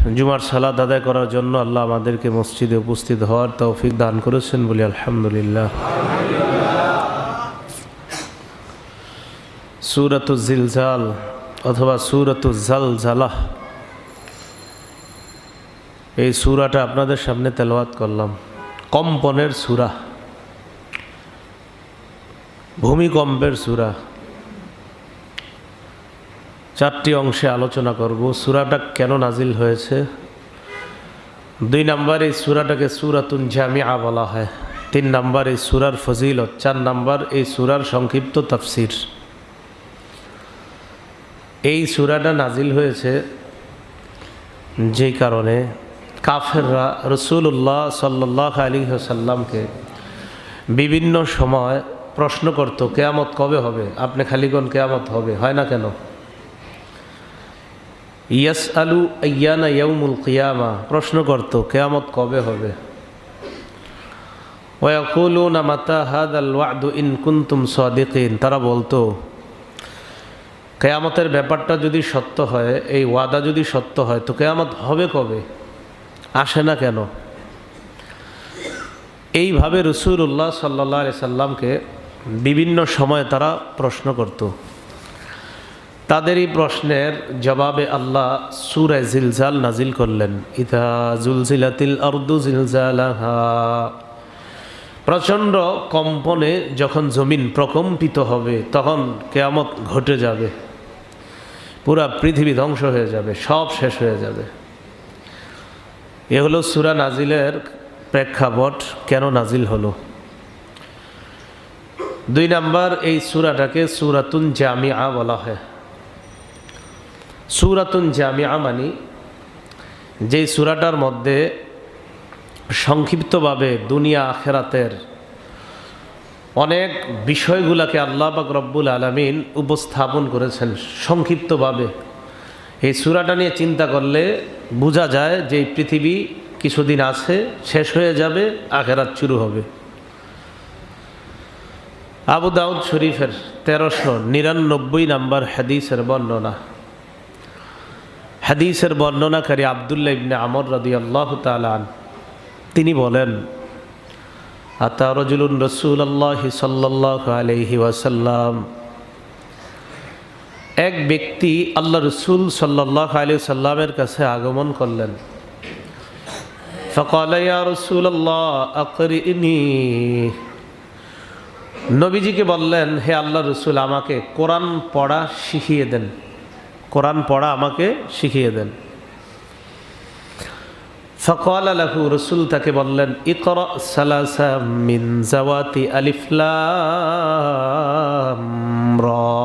জুমার সালাত আদায় করার জন্য আল্লাহ আমাদেরকে মসজিদে উপস্থিত হওয়ার তৌফিক দান করেছেন বলি আলহামদুলিল্লাহ। সূরাতুজ জিলজাল অথবা সূরাতুজ জালজালাহ, এই সূরাটা আপনাদের সামনে তেলাওয়াত করলাম। কম্পনের সূরা, ভূমিকম্পের সূরা। চারটি অংশে আলোচনা করব। সূরাটা কেন নাজিল হয়েছে, 2 নম্বর এই সূরাটাকে সূরাতুন জামিআ বলা হয়, 3 নম্বর এই সূরার ফজিলত, 4 নম্বর এই সূরার সংক্ষিপ্ত তাফসীর। এই সূরাটা নাজিল হয়েছে যেই কারণে কাফেররা রাসূলুল্লাহ সাল্লাল্লাহু আলাইহি ওয়াসাল্লামকে বিভিন্ন সময় প্রশ্ন করত, কিয়ামত কবে হবে? আপনি খালি কোন কিয়ামত হবে, হয় না কেন? ইয়াসআলু আইয়ানা ইয়াউমুল কিয়ামা, প্রশ্ন করত কিয়ামত কবে হবে। ওয়া ইয়াকুলুনা মাতা হাযাল ওয়া'দু ইন কুনতুম সাদিকিন, তারা বলতো কিয়ামতের ব্যাপারটা যদি সত্য হয়, এই ওয়াদা যদি সত্য হয়, তো কিয়ামত হবে কবে, আসে না কেন? এইভাবে রাসূলুল্লাহ সাল্লাল্লাহু আলাইহি সাল্লামকে বিভিন্ন সময় তারা প্রশ্ন করত। তাদের এই প্রশ্নের জবাবে আল্লাহ সূরা জিলজাল নাজিল করলেন। ইযা জুলজিলাতিল আরদু জিলজালাহা, প্রচণ্ড কম্পনে যখন জমিন প্রকম্পিত হবে তখন কিয়ামত ঘটে যাবে, পুরা পৃথিবী ধ্বংস হয়ে যাবে, সব শেষ হয়ে যাবে। এ হলো সূরা নাজিলের প্রেক্ষাপট, কেন নাজিল হলো। 2 নম্বর এই সূরাটাকে সূরাতুন জামিআ বলা হয়। সূরাতুন জামিআ মানে যেই সূরাটার মধ্যে সংক্ষিপ্তভাবে দুনিয়া আখেরাতের অনেক বিষয়গুলোকে আল্লাহ পাক রব্বুল আলামিন উপস্থাপন করেছেন সংক্ষিপ্তভাবে। এই সূরাটা নিয়ে চিন্তা করলে বোঝা যায় যে এই পৃথিবী কিছুদিন আছে, শেষ হয়ে যাবে, আখেরাত শুরু হবে। আবু দাউদ শরীফের 1399 নম্বর হাদিসের বর্ণনা। হাদিসের বর্ণনাকারী আব্দুল্লাহ ইবনে আমর রাদিয়াল্লাহু তাআলা আন, তিনি বলেন, আতা রাজুলুন রাসূলুল্লাহি সাল্লাল্লাহু আলাইহি ওয়াসাল্লাম, এক ব্যক্তি আল্লাহ রাসূল সাল্লাল্লাহু আলাইহি ওয়াসাল্লামের কাছে আগমন করলেন। ফাকালা ইয়া রাসূলুল্লাহ আকরিনি, নবীজিকে বললেন, হে আল্লাহ রাসূল, আমাকে কোরআন পড়া শিখিয়ে দেন, কোরআন পড়া আমাকে শিখিয়ে দেন। ফাকালা লাহু, রাসূল তাকে বললেন, ইকরা সালাসা মিন জাওয়াতি আলিফ লাম রা,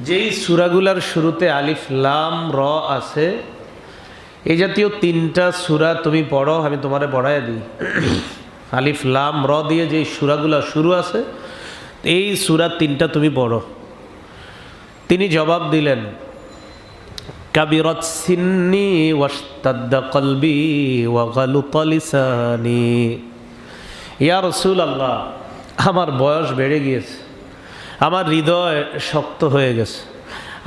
যেই সূরাগুলোর শুরুতে আলিফ লাম র আছে, এই জাতীয় 3টা সূরা তুমি পড়ো, আমি তোমারে পড়াইয়া দিই। আলিফ লাম র দিয়ে যেই সূরাগুলো শুরু আছে, এই সূরা 3টা তুমি পড়ো। তিনি জবাব দিলেন, কাবিরাত সিন্নি ওয়াশতাদ্দা কলবি ওয়া গালুতা লিসানি, ইয়া রাসূলুল্লাহ, আমার বয়স বেড়ে গিয়েছে, আমার হৃদয় শক্ত হয়ে গেছে,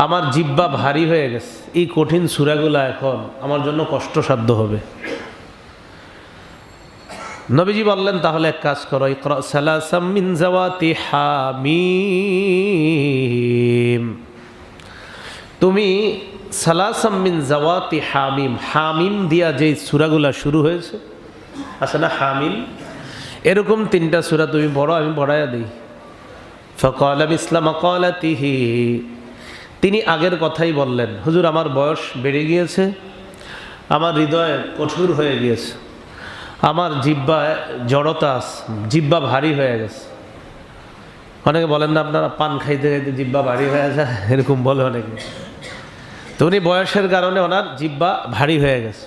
আমার জিহ্বা ভারী হয়ে গেছে, এই কঠিন সূরাগুলো এখন আমার জন্য কষ্টসাধ্য হবে। নবীজি বললেন, তাহলে এক কাজ করো, ইকরা সালাসাম মিন জাওয়াতি হামিম, তুমি সালাসাম মিন জাওয়াতি হামিম, হামিম দিয়া যে সূরাগুলা শুরু হয়েছে আছে না হামিম, এরকম 3টা সূরা তুমি পড়ো, আমি পড়াইয়া দিই। ফাকালা মিসলা মাকালাতিহি, তিনি আগের কথাই বললেন, হুজুর আমার বয়স বেড়ে গিয়েছে, আমার হৃদয় কঠোর হয়ে গিয়েছে, আমার জিহ্বায় জড়তা আছে, জিহ্বা ভারী হয়ে গেছে। অনেকে বলেন না আপনারা পান খাইতে খাইতে জিহ্বা ভারী হয়ে যায়, এরকম বলে অনেকে। তো উনি বয়সের কারণে ওনার জিহ্বা ভারী হয়ে গেছে।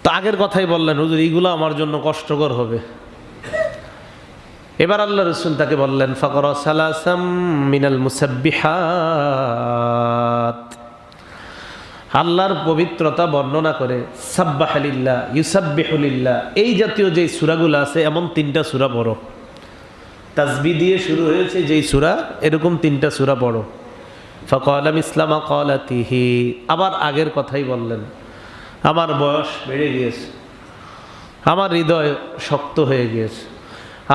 তো আগের কথাই বললেন, হুজুর এইগুলো আমার জন্য কষ্টকর হবে। এবার আল্লাহ রাসূল তাকে বললেন, ফাকরা সালাসাম মিনাল মুসাব্বিহাত, আল্লাহর পবিত্রতা বর্ণনা করে সাব্বাহা লিল্লাহ, ইউসাব্বিহু লিল্লাহ, এই জাতীয় যেই সূরাগুলো আছে এমন 3টা সূরা পড়ো। তাসবিহ দিয়ে শুরু হয়েছে যেই সূরা, এরকম 3টা সূরা পড়ো। ফাকালা মিসলা মাকালাতিহি, আবার আগের কথাই বললেন। আমার বয়স বেড়ে গিয়েছে, আমার হৃদয় শক্ত হয়ে গিয়েছে,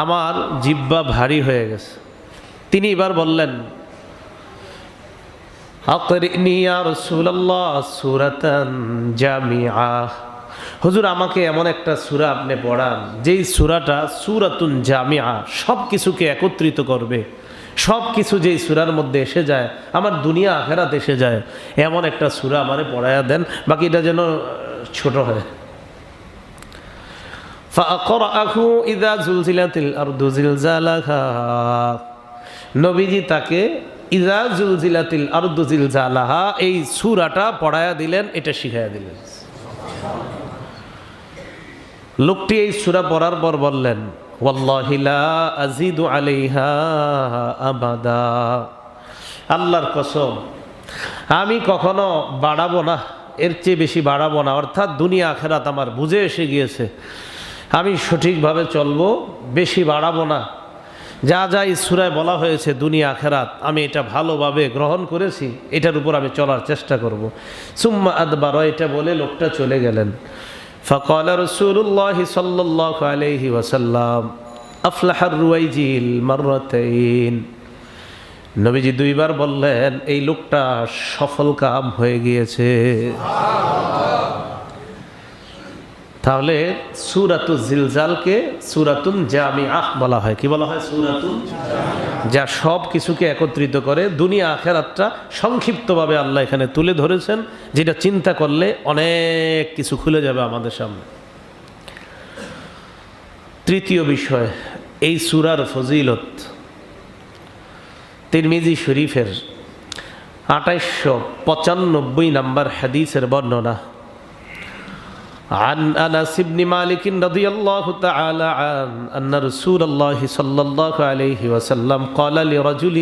আমার জিহ্বা ভারী হয়ে গেছে। তিনি এবার বললেন, আকরিনি ইয়া রাসূলুল্লাহ সূরাতান জামিআ, হুজুর আমাকে এমন একটা সূরা আপনি পড়ান যেই সূরাটা সূরাতুন জামিআ, সব কিছুকে একত্রিত করবে। সব কিছু যেই সূরার মধ্যে এসে যায়, আমার দুনিয়া আখিরাত এসে যায়, এমন একটা সূরা আমারে পড়ায়া দেন, বাকিটা যেন ছোট হয়। ফাআকরাহু ইযা জুলজিলাতিল আরদু জিলজালাহা, নবীজি তাকে ইযা জুলজিলাতিল আরদু জিলজালাহা এই সূরাটা পড়ায়া দিলেন, এটা শিখায়া দিলেন। লোকটি এই সূরা পড়ার পর বললেন, ওয়াল্লাহি লা আযীদু আলাইহা আবাদা, আল্লাহর কসম আমি কখনো বাড়াবো না, এর চেয়ে বেশি বাড়াবো না। অর্থাৎ দুনিয়া আখিরাত আমার বুঝে এসে গিয়েছে, আমি সঠিকভাবে চলবো, বেশি বাড়াবো না। যা যা এই সূরায় বলা হয়েছে দুনিয়া আখিরাত, আমি এটা ভালোভাবে গ্রহণ করেছি, এটার উপর আমি চলার চেষ্টা করব। সুম্মা আদবারা, এটা বলে লোকটা চলে গেলেন। ফাকালা রাসূলুল্লাহি সাল্লাল্লাহু আলাইহি ওয়াসাল্লাম আফলাহার রুয়াইজিল মাররাতাইন, নবীজি দুইবার বললেন এই লোকটা সফল কাম হয়ে গিয়েছে। তাহলে সূরাতুল জিলজালকে সূরাতুন জামিআহ বলা হয়। কি বলা হয়? সূরাতুন, যা সব কিছুকে একত্রিত করে। দুনিয়া আখিরাতটা সংক্ষিপ্তভাবে আল্লাহ এখানে তুলে ধরেছেন, যেটা চিন্তা করলে অনেক কিছু খুলে যাবে আমাদের সামনে। তৃতীয় বিষয়, এই সূরার ফজিলত তিরমিজি শরীফের 2895 নম্বর হাদিসের বর্ণনা। عن أنس بن مالك رضي الله تعالى عنه أن رسول الله صلى الله عليه وسلم قال لرجل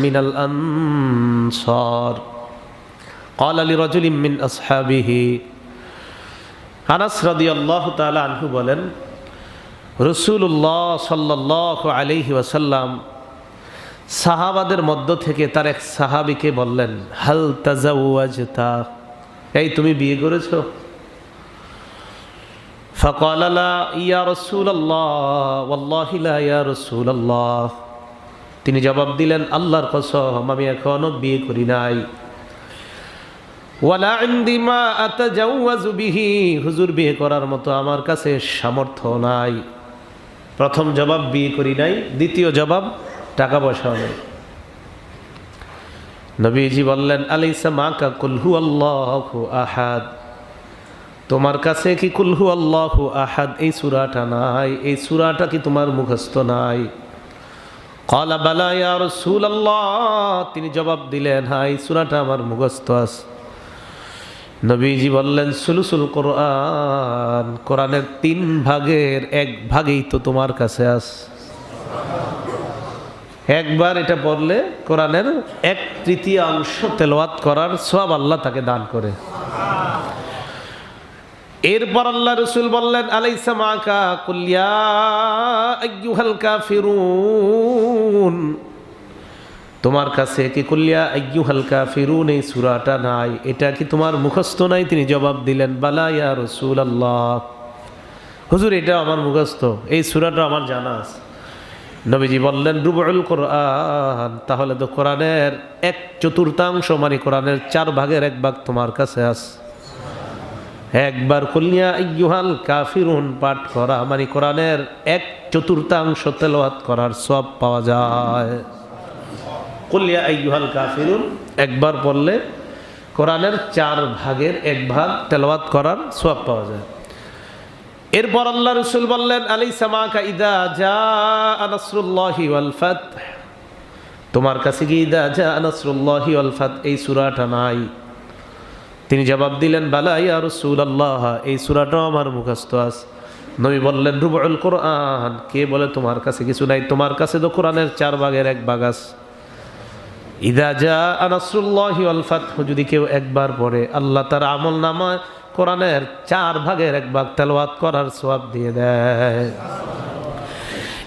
من الأنصار، قال لرجل من أصحابه, আনাস রাদিয়াল্লাহু তাআলা আনহু বলেন, রাসূলুল্লাহ সাল্লাল্লাহু আলাইহি ওয়াসাল্লাম সাহাবাদের মধ্য থেকে তার এক সাহাবীকে বললেন, হাল তাজাওয়াজতা, এই তুমি বিয়ে করেছো? ফাকালা লা ইয়া রাসূলুল্লাহ ওয়াল্লাহি লা ইয়া রাসূলুল্লাহ, তিনি জবাব দিলেন, আল্লাহর কসম আমি এখনো বিয়ে করি নাই। ওয়ালা ইনদি মা আতাজাওয়াজু বিহি, হুজুর বিয়ে করার মতো আমার কাছে সামর্থ্য নাই। প্রথম জবাব বিয়ে করি নাই, দ্বিতীয় জবাব টাকা পয়সাও নেই। নবীজি বললেন, আলাইসা মাকা কুল হুয়াল্লাহু আহাদ, তোমার কাছে কি কুল হুয়াল্লাহু আহাদ এই সূরাটা নাই? এই সূরাটা কি তোমার মুখস্থ নাই? ক্বালা বালা ইয়া রাসূলুল্লাহ, তিনি জবাব দিলেন, হ্যাঁ এই সূরাটা আমার মুখস্থ আছে। নবীজি বললেন, সুলুসুল কোরআন, কোরআনের 3 ভাগের 1 ভাগই তো তোমার কাছে আছে। একবার এটা পড়লে কোরআনের 1/3 তেলাওয়াত করার সওয়াব আল্লাহ তাকে দান করে। এরপর আল্লাহ রাসূল বললেন, আলাইসা মাকা কুল ইয়া আইয়ুহাল কাফিরুন, তোমার কাছে কি কুল ইয়া আইয়ুহাল কাফিরুন এই সূরাটা নাই? এটা কি তোমার মুখস্থ নাই? তিনি জবাব দিলেন, বালা ইয়া রাসূলুল্লাহ, হুজুর এটা আমার মুখস্থ, এই সূরাটা আমার জানা আছে। নবীজি বললেন, রুবুল কোরআন, তাহলে তো কোরআনের 1/4 মানে কোরআনের 4 ভাগের 1 ভাগ তোমার কাছে আছে। একবার কুল ইয়া আইয়ুহাল কাফিরুন পাঠ করা মানে কোরআনের 1/4 তেলাওয়াত করার সওয়াব পাওয়া যায়। কুল ইয়া আইয়ুহাল কাফিরুন একবার পড়লে কোরআনের 4 ভাগের 1 ভাগ তেলাওয়াত করার সওয়াব পাওয়া যায়। এরপর আল্লাহ রাসূল বললেন, আলাইসা মাকা ইযা জাআ নাসরুল্লাহি ওয়াল ফাত, তোমার কাছে কি ইযা জাআ নাসরুল্লাহি ওয়াল ফাত এই সূরাটা নাই? তিনি জবাব দিলেন, বালা ইয়া রাসূলুল্লাহ, এই সূরাটাও আমার মুখস্থ আছে। নবী বললেন, রুবুল কোরআন, কে বলে তোমার কাছে কিছু নাই? তোমার কাছে তো কোরআনের 4 ভাগের 1 ভাগ আছে। ইযা জাআ নাসরুল্লাহি ওয়াল ফাত, যদি কেউ একবার পড়ে আল্লাহ তার আমলনামায় কোরআনের 4 ভাগের 1 ভাগ তেলাওয়াত করার সওয়াব দিয়ে দেয়।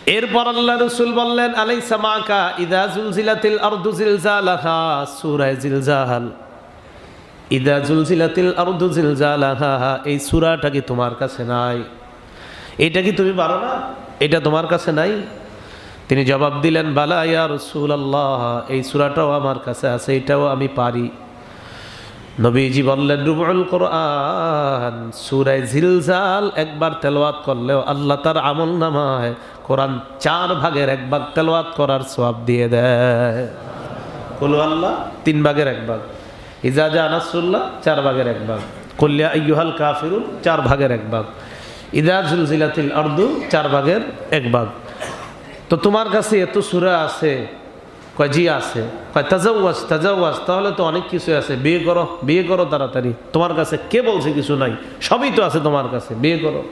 এরপর আল্লাহ রাসূল বললেন আলাইসা মাকা ইযা জুলজিলাতিল আরদু জিলজালাহা, সূরা জিলজাল, ইযা জুলজিলাতিল আরদু জিলজালাহা, এই সূরাটা কি তোমার কাছে নাই? এটা কি তুমি পারো না? এটা তোমার কাছে নাই? তিনি জবাব দিলেন বালা ইয়া রাসূলুল্লাহ, এই সূরাটাও আমার কাছে আছে, এটাও আমি পারি। নবীজি বললেন রুবুল কোরআন, সূরা জিলজাল একবার তেলাওয়াত করলেও আল্লাহ তার আমলনামায় কোরআন 4 ভাগের 1 ভাগ তেলাওয়াত করার সওয়াব দিয়ে দেয়। কুল আল্লাহ 3 ভাগের 1 ভাগ, ইজা জা নাসরুল্লাহ 4 ভাগের 1 ভাগ, কুল ইয়া আইয়ুহাল কাফিরুন 4 ভাগের 1 ভাগ, ইজা জুলজিলাতিল আরদু 4 ভাগের 1 ভাগ। তো তোমার কাছে এত সূরা আছে? কয় জি আছে। কয় তাজাওয়াজ তাজাওয়াজ, তাহলে তো অনেক কিছু আছে, বিয়ে করো বিয়ে করো তাড়াতাড়ি, তোমার কাছে কে বলছে কিছু নাই? সবই তো আছে তোমার কাছে, বিয়ে করো।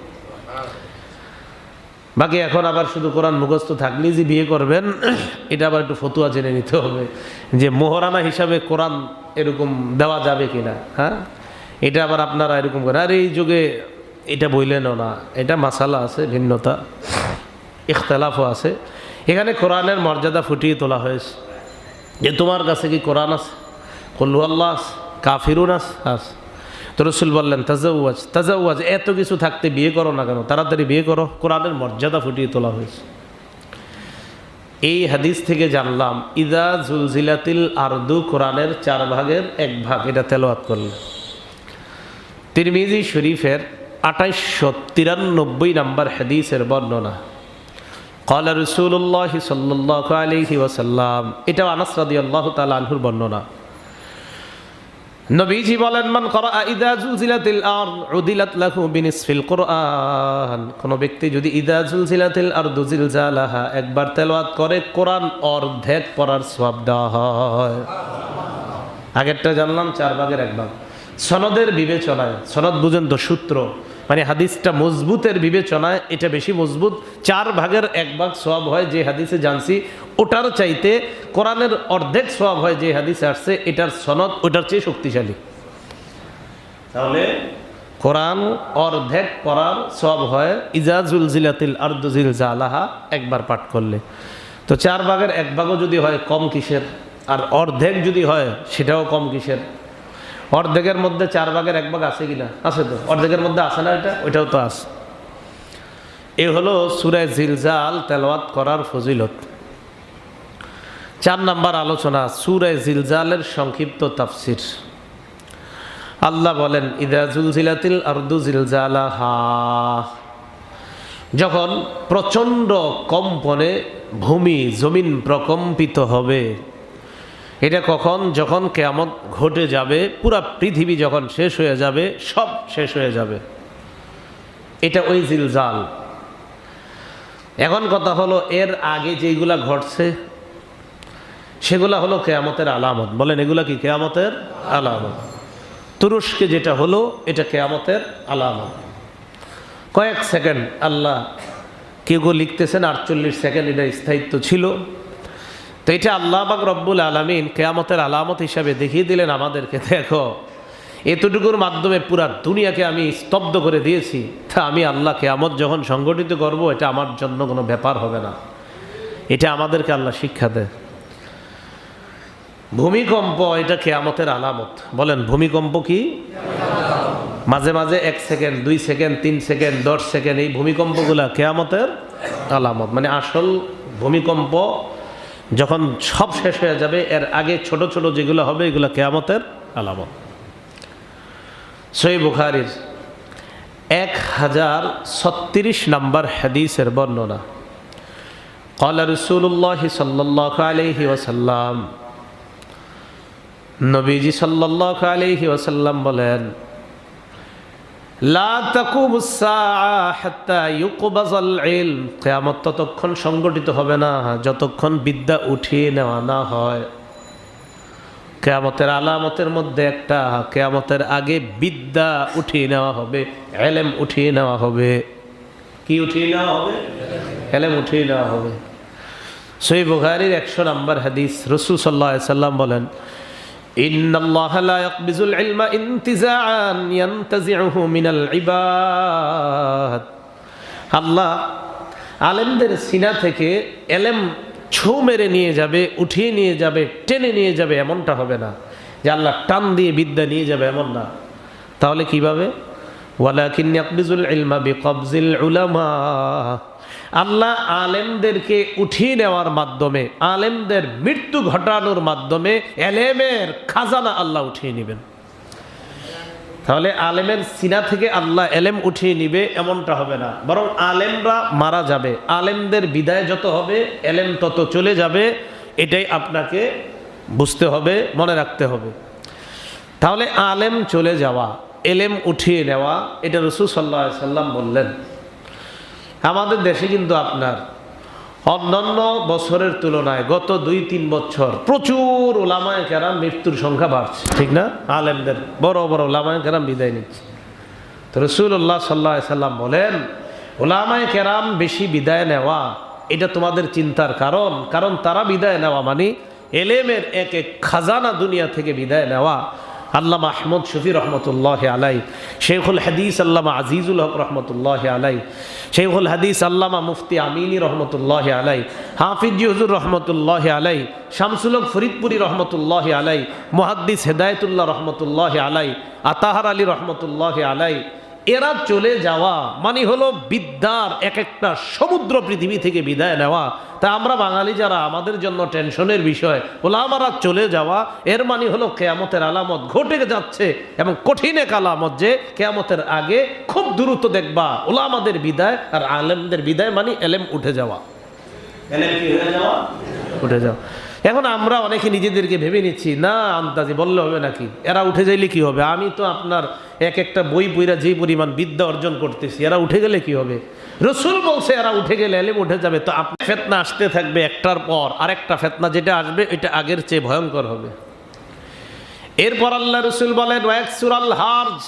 বাকি এখন আবার শুধু কোরআন মুখস্থ থাকলেই যে বিয়ে করবেন, এটা আবার একটু ফতুয়া জেনে নিতে হবে যে মোহরানা হিসাবে কোরআন এরকম দেওয়া যাবে কিনা। হ্যাঁ, এটা আবার আপনারা এরকম করেন, আর এই যুগে এটা বললেনও না, এটা মাসালা আছে, ভিন্নতা ইখতলাফও আছে। এখানে কোরআনের মর্যাদা ফুটিয়ে তোলা হয়েছে যে তোমার কাছে কি কোরআন আছে? কুল আল্লাহ আছে, কাফিরুন আছে। তো রাসূল বললেন তাজাওয়াজ তাজাওয়াজ, এত কিছু থাকতে বিয়ে করো না কেন? তাড়াতাড়ি বিয়ে করো। কোরআনের মর্যাদা ফুটিয়ে তোলা হয়েছে। এই হাদিস থেকে জানলাম ইদা জুলজিলাতিল আরদু কোরআনের 4 ভাগের 1 ভাগ, এটা তেলাওয়াত করলেন। তিরমিজি শরীফের 2893 নম্বর হাদিসের বর্ণনা, قال رسول الله صلى الله عليه وسلم, এটা আনাস রাদিয়াল্লাহু তাআলা আনহুর বর্ণনা। নবীজি বলেন মান ক্বারা ইযা জুলজিলাতিল আরদ উদিলাত লাহু বিনিসফিল কুরআন, কোন ব্যক্তি যদি ইযা জুলজিলাতিল আরদু জিলজালাহা একবার তেলাওয়াত করে কোরআন অর্ধেক পড়ার সওয়াব দেওয়া হয়। আগেরটা জানলাম 4 ভাগের 1 ভাগ। সনদের বিবেচনায়, সনদ বুঝেন তো, সূত্র মানে হাদিসটা মজবুতের বিবেচনায় এটা বেশি মজবুত। 4 ভাগের 1 ভাগ সওয়াব হয় যে হাদিসে জানছি, ওটার চাইতে কোরআনের অর্ধেক সওয়াব হয় যে হাদিসে আসছে, এটার সনদ ওটার চেয়ে শক্তিশালী। তাহলে কোরআন অর্ধেক পড়ার সওয়াব হয় ইজা জুলজিলাতিল আরদু জিলজালাহা একবার পাঠ করলে। তো 4 ভাগের 1 ভাগও যদি হয় কম কিসের, আর অর্ধেক যদি হয় সেটাও কম কিসের। অর্ধেকের মধ্যে 4 ভাগের 1 ভাগ আছে কিনা? আছে তো। অর্ধেকের মধ্যে আছে না এটা? ওইটাও তো আছে। এ হলো সূরা জিলজাল তেলাওয়াত করার ফজিলত। 4 নাম্বার আলোচনা সূরা জিলজালের সংক্ষিপ্ত তাফসীর। আল্লাহ বলেন ইযা জুলজিলাতিল আরদু জিলজালাহা, যখন প্রচণ্ড কম্পনে ভূমি জমিন প্রকম্পিত হবে। এটা কখন? যখন কিয়ামত ঘটে যাবে, পুরা পৃথিবী যখন শেষ হয়ে যাবে, সব শেষ হয়ে যাবে, এটা ওই জিলজাল। এখন কথা হলো এর আগে যেগুলা ঘটছে সেগুলা হলো কিয়ামতের আলামত। বলেন এগুলা কি কিয়ামতের আলামত? তুরস্কে যেটা হলো এটা কিয়ামতের আলামত। কয়েক সেকেন্ড আল্লাহ কেউ লিখতেছেন 48 সেকেন্ড এটা স্থায়িত্ব ছিল। তো এটা আল্লাহ পাক রব্বুল আলামিন কিয়ামতের আলামত হিসাবে দেখিয়ে দিলেন আমাদেরকে, দেখো এতটুকুর মাধ্যমে পুরা দুনিয়াকে আমি স্তব্ধ করে দিয়েছি। তা আমি আল্লাহ কিয়ামত যখন সংগঠিত করব, এটা আমার জন্য কোনো ব্যাপার হবে না। এটা আমাদেরকে আল্লাহ শিক্ষা দেয়। ভূমিকম্প এটা কিয়ামতের আলামত। বলেন ভূমিকম্প কি? মাঝে মাঝে 1 সেকেন্ড 2 সেকেন্ড 3 সেকেন্ড 10 সেকেন্ড এই ভূমিকম্পগুলা কিয়ামতের আলামত। মানে আসল ভূমিকম্প যখন সব শেষ হয়ে যাবে, এর আগে ছোট ছোট যেগুলো হবে এগুলো কিয়ামতের আলামত। সহিহ বুখারীর 1036 নম্বর হাদিসের বর্ণনা, قال رسول الله صلى الله عليه وسلم, নবীজি সাল্লাল্লাহু আলাইহি ওয়াসাল্লাম বলেন লা তাকুমুস সাআ হাত্তা ইউকবাযাল ইলম, কিয়ামত ততক্ষণ সংগঠিত হবে না যতক্ষণ বিদ্যা উঠিয়ে নেওয়া না হয়। কিয়ামতের আলামতের মধ্যে একটা, কিয়ামতের আগে বিদ্যা উঠিয়ে নেওয়া হবে, ইলম উঠিয়ে নেওয়া হবে। কি উঠিয়ে নেওয়া হবে? ইলম উঠিয়ে নেওয়া হবে। সহিহ বুখারীর 100 নম্বর হাদিস, রাসূল সাল্লাল্লাহু আলাইহি ওয়াসাল্লাম বলেন ইন্নাল্লাহা লা ইয়াকবিজুল ইলমা ইনতিজাআন ইয়ানতাজিউহু মিনাল ইবাদ, আল্লাহ আলেমদের সিনা থেকে এলেম ছৌ মেরে নিয়ে যাবে, উঠিয়ে নিয়ে যাবে, টেনে নিয়ে যাবে, এমনটা হবে না যে আল্লাহ টান দিয়ে বিদ্যা নিয়ে যাবে, এমন না। তাহলে কিভাবে? ওয়ালাকিন ইয়াকবিজুল ইলমা বিকবজিল উলামা, আল্লাহ আলেমদেরকে উঠিয়ে নেওয়ার মাধ্যমে, আলেমদের মৃত্যু ঘটানোর মাধ্যমে এলেমের খাজানা আল্লাহ উঠিয়ে নেবেন। তাহলে আলেমের সিনা থেকে আল্লাহ এলেম উঠিয়ে নিবে এমনটা হবে না, বরং আলেমরা মারা যাবে, আলেমদের বিদায় যত হবে এলেম তত চলে যাবে। এটাই আপনাকে বুঝতে হবে, মনে রাখতে হবে। তাহলে আলেম চলে যাওয়া, এলেম উঠিয়ে নেওয়া, এটা রাসূল সাল্লাল্লাহু আলাইহি সাল্লাম বললেন। আমাদের দেশে কিন্তু আপনার অন্যান্য বছরের তুলনায় গত 2-3 বছর প্রচুর উলামায়ে কেরাম মৃত্যুর সংখ্যা বাড়ছে, ঠিক না? আলেমদের বড় বড় উলামায়ে কেরাম বিদায় নিচ্ছে। তো রাসূলুল্লাহ সাল্লাল্লাহু আলাইহি সাল্লাম বলেন, উলামায়ে কেরাম বেশি বিদায় নেওয়া এটা তোমাদের চিন্তার কারণ, কারণ তারা বিদায় নেওয়া মানে এলেমের এক এক খাজানা দুনিয়া থেকে বিদায় নেওয়া। আল্লামা আহমদ শফি রহমতুল্লাহ আলাই, শেখুল হাদিস আল্লামা আজিজুল হক রহমতুল্লাহ আলাই, শেখুল হাদিস আল্লামা মুফতি আমিনী রহমতুল্লাহ আলাই, হাফিজ হুজুর রহমতুল্লাহ আলাই, শামসুল হক ফরিদপুরি রহমতুল্লাহ আলাই, মুহাদ্দিস হেদায়েতুল্লাহ রহমতুল্লাহ আলাই, আতাহার আলী রহমতুল্লাহ আলাই, এরা চলে যাওয়া মানে হলো বিদ্যার এক একটা সমুদ্র পৃথিবী থেকে বিদায় নেওয়া। তা আমরা বাঙালি যারা, আমাদের জন্য টেনশনের বিষয় ওলামারা চলে যাওয়া, এর মানে হলো কিয়ামতের আলামত ঘটে যাচ্ছে, এবং কঠিন এক আলামত যে কিয়ামতের আগে খুব দ্রুত দেখবা ওলামাদের বিদায় আর আলেমদের বিদায় মানে এলেম উঠে যাওয়া। এলেম কি হয়ে যাওয়া? উঠে যাওয়া। এখন আমরা অনেকে নিজেদেরকে ভেবে নিচ্ছি, না আন্দাজি বললে হবে নাকি, এরা উঠে যাইলে কি হবে? আমি তো আপনার এক একটা বই পড়া যে পরিমাণ বিদ্যা অর্জন করতেছি, এরা উঠে গেলে কি হবে? রাসূল বলছে এরা উঠে গেলে এলেম উঠে যাবে। তো আপনি ফিতনা আসতে থাকবে, একটার পর আরেকটা ফিতনা যেটা আসবে এটা আগের চেয়ে ভয়ঙ্কর হবে। এরপর আল্লাহ রাসূল বলেন ওয়াকসুরাল হারজ,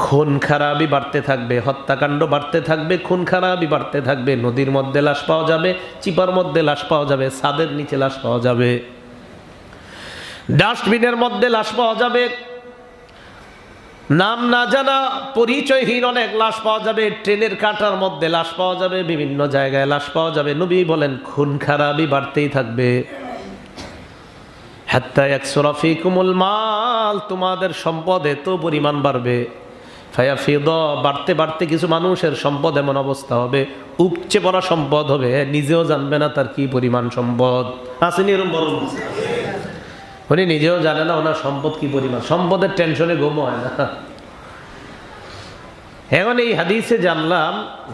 খুন খারাপি বাড়তে থাকবে, হত্যাকাণ্ড বাড়তে থাকবে, খুন খারাপি বাড়তে থাকবে। নদীর মধ্যে লাশ পাওয়া যাবে, চিপার মধ্যে লাশ পাওয়া যাবে, ছাদের নিচে লাশ পাওয়া যাবে, ডাস্টবিনের মধ্যে লাশ পাওয়া যাবে, নাম না জানা পরিচয়হীন অনেক লাশ পাওয়া যাবে, ট্রেনের কাঁটার মধ্যে লাশ পাওয়া যাবে, বিভিন্ন জায়গায় লাশ পাওয়া যাবে। নবী বলেন খুন খারাপি বাড়তেই থাকবে। হাত্তা ইয়াকসুরা ফীকুমুল মাল, তোমাদের সম্পদ এত পরিমাণ বাড়বে, ফায়াফিদ, বাড়তে বাড়তে কিছু মানুষের সম্পদ এমন অবস্থা হবে, উপচে পড়া সম্পদ হবে, নিজেও জানবে না তার কি পরিমাণ সম্পদ। আসেনি এরকম বড় মানুষ? উনি নিজেও জানে না ওনার সম্পদ কি পরিমাণ, সম্পদের টেনশনে ঘুম হয় না। এখন এই হাদিসে জানলাম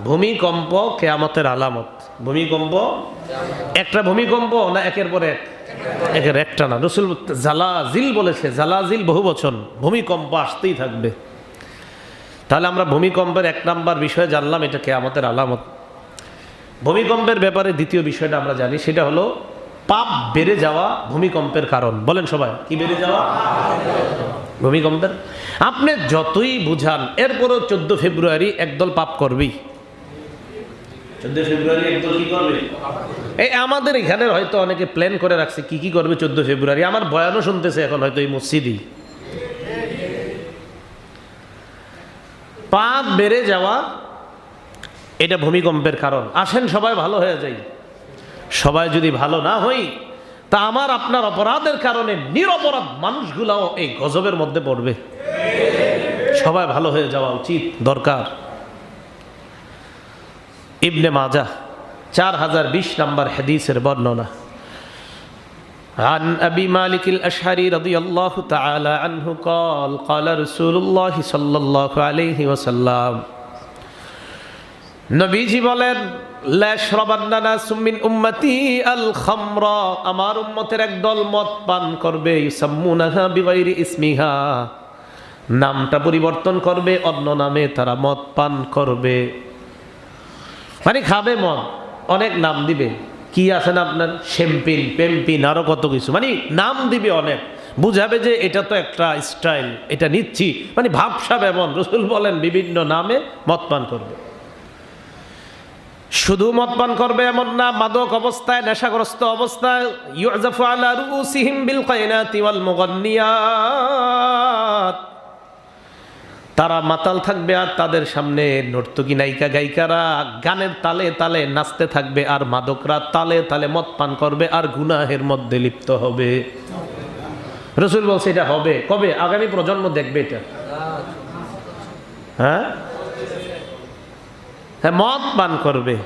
ভূমিকম্প কিয়ামতের আলামত। ভূমিকম্প একটা ভূমিকম্প না একের পর এক? একের একটা না। রাসূল জালাজিল বলেছে, জালাজিল বহু বচন, ভূমিকম্প আসতেই থাকবে। তাহলে আমরা ভূমিকম্পের 1 নাম্বার বিষয় জানলাম, এটা কিয়ামতের আলামত। ভূমিকম্পের ব্যাপারে দ্বিতীয় বিষয়টা আমরা জানি, সেটা হলো পাপ বেড়ে যাওয়া ভূমিকম্পের কারণ। বলেন সবাই, কি বেড়ে যাওয়া? ভূমিকম্পের। আপনি যতই বুঝান এরপরও 14 ফেব্রুয়ারি একদল পাপ করবেই। 14 ফেব্রুয়ারি একদল কি করবে? এই আমাদের এখানে হয়তো অনেকে প্ল্যান করে রাখছে কি কি করবে 14 ফেব্রুয়ারি। আমার বয়ানও শুনতেছে এখন হয়তো এই মসজিদেই। পাপ বেড়ে যাওয়া এটা ভূমিকম্পের কারণ। আসেন সবাই ভালো হয়ে যাই। সবাই যদি ভালো না হই তা আমার আপনার অপরাধের কারণে নিরপরাধ মানুষগুলাও এই গজবের মধ্যে পড়বে। সবাই ভালো হয়ে যাওয়া উচিত, দরকার। ইবনে মাজাহ 4020 নম্বর হাদিসের বর্ণনা। عن أبي مالك الأشعري رضي الله تعالى عنه قال قال رسول الله صلى الله عليه وسلم, নবীজি বলেন লা ইয়াশরাবান্না নাসুম মিন উম্মতি আল খামরা, আমার উম্মতের একদল মদ পান করবে, ইউসাম্মুনাহা বিগাইরি ইসমিহা, নামটা পরিবর্তন করবে, অন্য নামে তারা মদ পান করবে। মানে খাবে মদ, অনেক নাম দিবে, কি আছে না আপনার শ্যাম্পেন, পেম্পিন, আরো কত কিছু, মানে নাম দিবে অনেক, বুঝাবে যে এটা তো একটা স্টাইল, এটা নিচ্ছি, মানে ভাবসাব এমন। রাসূল বলেন বিভিন্ন নামে মদ পান করবে। শুধু মদ পান করবে এমন না, মাদক অবস্থায়, নেশাগ্রস্ত অবস্থায়, ইউজাফু আলা রুউসিহিম বিল কায়নাতি ওয়াল মুগান্নিয়াত, তারা মাতাল থাকবে আর তাদের সামনে নর্তকী নায়িকা গায়িকারা গানের তালে তালে নাচতে থাকবে, আর মাদকরা তালে তালে মদ পান করবে আর গুনাহের মধ্যে লিপ্ত হবে। রাসূল বলছে এটা হবে কবে? আগামী প্রজন্ম দেখবে এটা। হ্যাঁ, মদ পান করবে।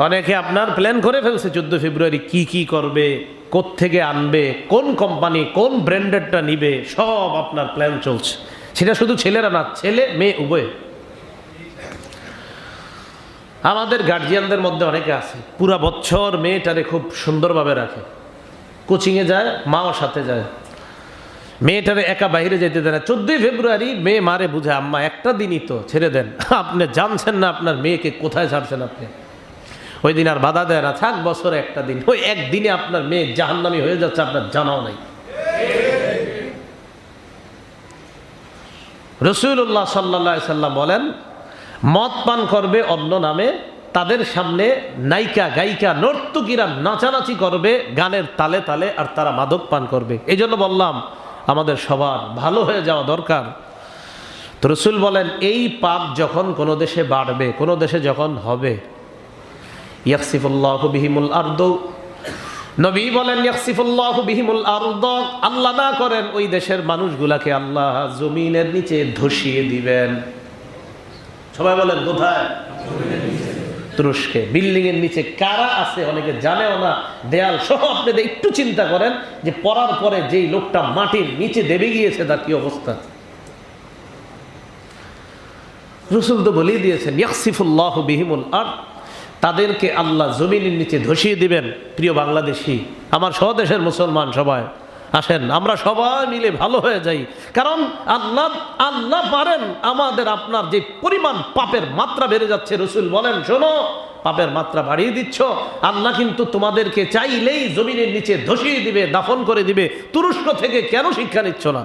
অনেকে আপনার প্ল্যান করে ফেলছে 14 ফেব্রুয়ারি কি কি করবে, কোত্থেকে আনবে, কোন কোম্পানি কোন ব্র্যান্ডেডটা নিবে, সব আপনার প্ল্যান চলছে। সেটা শুধু ছেলেরা না, ছেলে মেয়ে উভয়। আমাদের গার্জিয়ানদের মধ্যে অনেকে আছে পুরা বছর মেয়েটারে খুব সুন্দরভাবে রাখে, কোচিংয়ে যায়, মাও সাথে যায়, মেয়েটারে একা বাইরে যেতে দেয় না। 14 ফেব্রুয়ারি মেয়ে মারে বুঝে, আম্মা একটা দিনই তো, ছেড়ে দেন, আপনি জানছেন না আপনার মেয়েকে কোথায় ছাড়ছেন আপনি। ওই দিন আর বাধা দেয় না, থাক বছরে একটা দিন। ওই একদিনে আপনার মেয়ে জাহান্নামী হয়ে যাচ্ছে, আপনার জানাও নাই। রাসূলুল্লাহ সাল্লাল্লাহু আলাইহি সাল্লাম বলেন, মদ পান করবে অন্য নামে, তাদের সামনে নায়িকা গায়িকা নর্তকীরা নাচানাচি করবে গানের তালে তালে, আর তারা মাদক পান করবে। এই জন্য বললাম আমাদের সবার ভালো হয়ে যাওয়া দরকার। তো রাসূল বলেন, এই পাপ যখন কোনো দেশে বাড়বে, কোনো দেশে যখন হবে, ইয়াখসিফুল্লাহু বিহিমুল আরদ, নবী বলেন ইয়াখসিফুল্লাহু বিহিমুল আরদ, আল্লাহ না করেন ওই দেশের মানুষগুলাকে আল্লাহ জমিনের নিচে ধসিয়ে দিবেন। সবাই বলেন কোথায়? তুরস্কে বিল্ডিং এর নিচে কারা আছে অনেকে জানেও না, দেয়াল সহ। আপনি একটু চিন্তা করেন যে পড়ার পরে যেই লোকটা মাটির নিচে দেবে গিয়েছে তার কি অবস্থা। রাসূল তো বলেই দিয়েছেন ইয়াখসিফুল্লাহু বিহিমুল আরদ, তাদেরকে আল্লাহ জমিনের নিচে ধসিয়ে দিবেন। প্রিয় বাংলাদেশি, আমার স্বদেশের মুসলমান সবাই আসেন আমরা সবাই মিলে ভালো হয়ে যাই। কারণ আল্লাহ পারেন আমাদের আপনার যে পরিমাণ পাপের মাত্রা বেড়ে যাচ্ছে, রাসূল বলেন শোনো, পাপের মাত্রা বাড়িয়ে দিচ্ছ, আল্লাহ কিন্তু তোমাদেরকে চাইলেই জমিনের নিচে ধসিয়ে দিবে, দাফন করে দিবে। তুরস্ক থেকে কেন শিক্ষা নিচ্ছ না?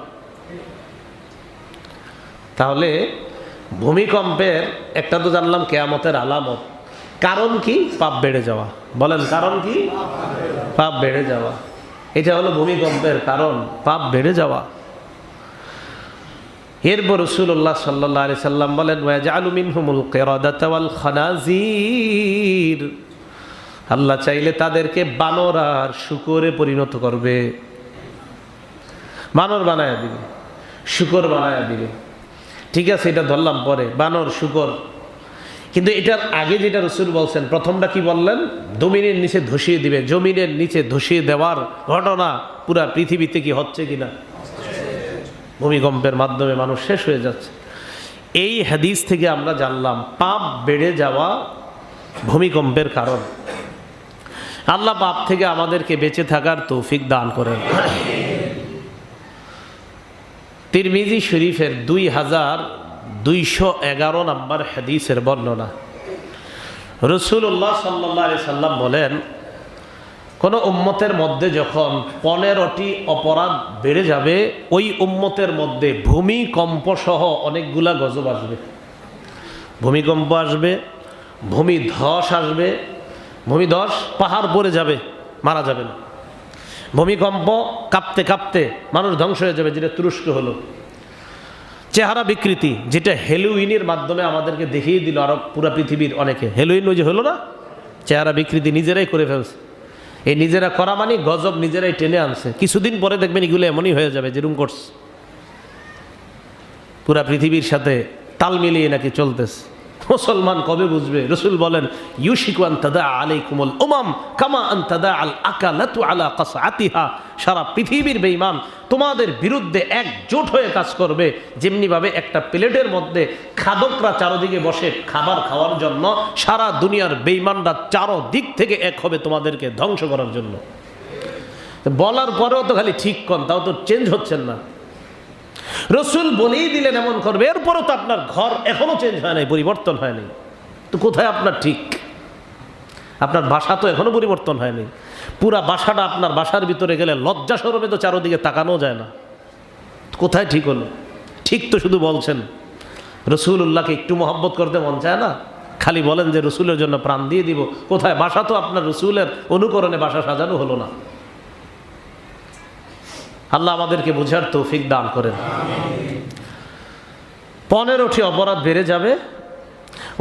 তাহলে ভূমিকম্পের একটা তো জানলাম কিয়ামতের আলামত, কারণ কি? পাপ বেড়ে যাওয়া। বলেন কারণ কি? পাপ বেড়ে যাওয়া। এটা হলো ভূমিকম্পের কারণ, পাপ বেড়ে যাওয়া। এরপর রাসূলুল্লাহ সাল্লাল্লাহু আলাইহি সাল্লাম বলেন, ওয়াজআলু মিনহুমুল কিরাদাতা ওয়াল খানাজির, আল্লাহ চাইলে তাদেরকে বানর আর শূকরে পরিণত করবে। বানর বানায়া দিবে, শূকর বানায়া দিবে। ঠিক আছে, এটা ধরলাম পরে, বানর শূকর। কিন্তু এটার আগে যেটা রাসূল বলছেন, প্রথমটা কি বললেন? জমিনের নিচে ধসিয়ে দিবে। জমিনের নিচে ধসিয়ে দেওয়ার ঘটনা পুরা পৃথিবীতে কি হচ্ছে কিনা? ভূমিকম্পের মাধ্যমে মানুষ শেষ হয়ে যাচ্ছে। এই হাদিস থেকে আমরা জানলাম পাপ বেড়ে যাওয়া ভূমিকম্পের কারণ। আল্লাহ পাপ থেকে আমাদেরকে বেঁচে থাকার তৌফিক দান করেন। তিরমিজি শরীফের 2211 নম্বর হাদিসের বর্ণনা। রাসূলুল্লাহ সাল্লাল্লাহু আলাইহি সাল্লাম বলেন, কোন উম্মতের মধ্যে যখন 15টি অপরাধ বেড়ে যাবে, ওই উম্মতের মধ্যে ভূমিকম্প সহ অনেকগুলা গজব আসবে। ভূমিকম্প আসবে, ভূমিধস আসবে। ভূমিধস, পাহাড় পড়ে যাবে, মারা যাবে না। ভূমিকম্প, কাঁপতে কাঁপতে মানুষ ধ্বংস হয়ে যাবে, যেটা তুরস্ক হলো। চেহারা বিকৃতি, যেটা হ্যালোউইনের মাধ্যমে আমাদেরকে দেখিয়ে দিল আরো পুরা পৃথিবীর অনেকে। হ্যালোউইন ওই যে হলো না, চেহারা বিকৃতি নিজেরাই করে ফেলছে। এই নিজেরা করা মানে গজব নিজেরাই টেনে আনছে। কিছুদিন পরে দেখবেন এগুলো এমনই হয়ে যাবে যেরকম করছে, পুরা পৃথিবীর সাথে তাল মিলিয়ে নাকি চলতেছে। মুসলমান কবে বুঝবে? রাসূল বলেন, ইউশিকু আন তাদা আলাইকুমুল উমাম কামা আন তাদা আল আকালাতু আলা কাসআতিহা। সারা পৃথিবীর বেঈমান তোমাদের বিরুদ্ধে একজোট হয়ে কাজ করবে, যেমনি ভাবে একটা প্লেটের মধ্যে খাদকরা চারদিকে বসে খাবার খাওয়ার জন্য, সারা দুনিয়ার বেঈমানরা চারদিক থেকে এক হবে তোমাদেরকে ধ্বংস করার জন্য। বলার পরেও তো খালি ঠিক কন, তাও তো চেঞ্জ হচ্ছেন না। রাসূল বলেই দিলেন এমন করবে, এরপরও তো আপনার ঘর এখনো চেঞ্জ হয় নাই, পরিবর্তন হয়নি, তো কোথায় আপনার ঠিক? আপনার ভাষা তো এখনো পরিবর্তন হয়নি। পুরা বাসাটা আপনার বাসার ভিতরে গেলে লজ্জা শরমে তো চারদিকে তাকানো যায় না, কোথায় ঠিক হলো? ঠিক তো শুধু বলছেন। রাসূলুল্লাহকে একটু মহব্বত করতে মন চায় না? খালি বলেন যে রাসূলের জন্য প্রাণ দিয়ে দিব, কোথায়? বাসা তো আপনার রাসূলের অনুকরণে বাসা সাজানো হলো না। আল্লাহ আমাদেরকে বোঝার তৌফিক দান করেন। 15টি অপরাধ বেড়ে যাবে,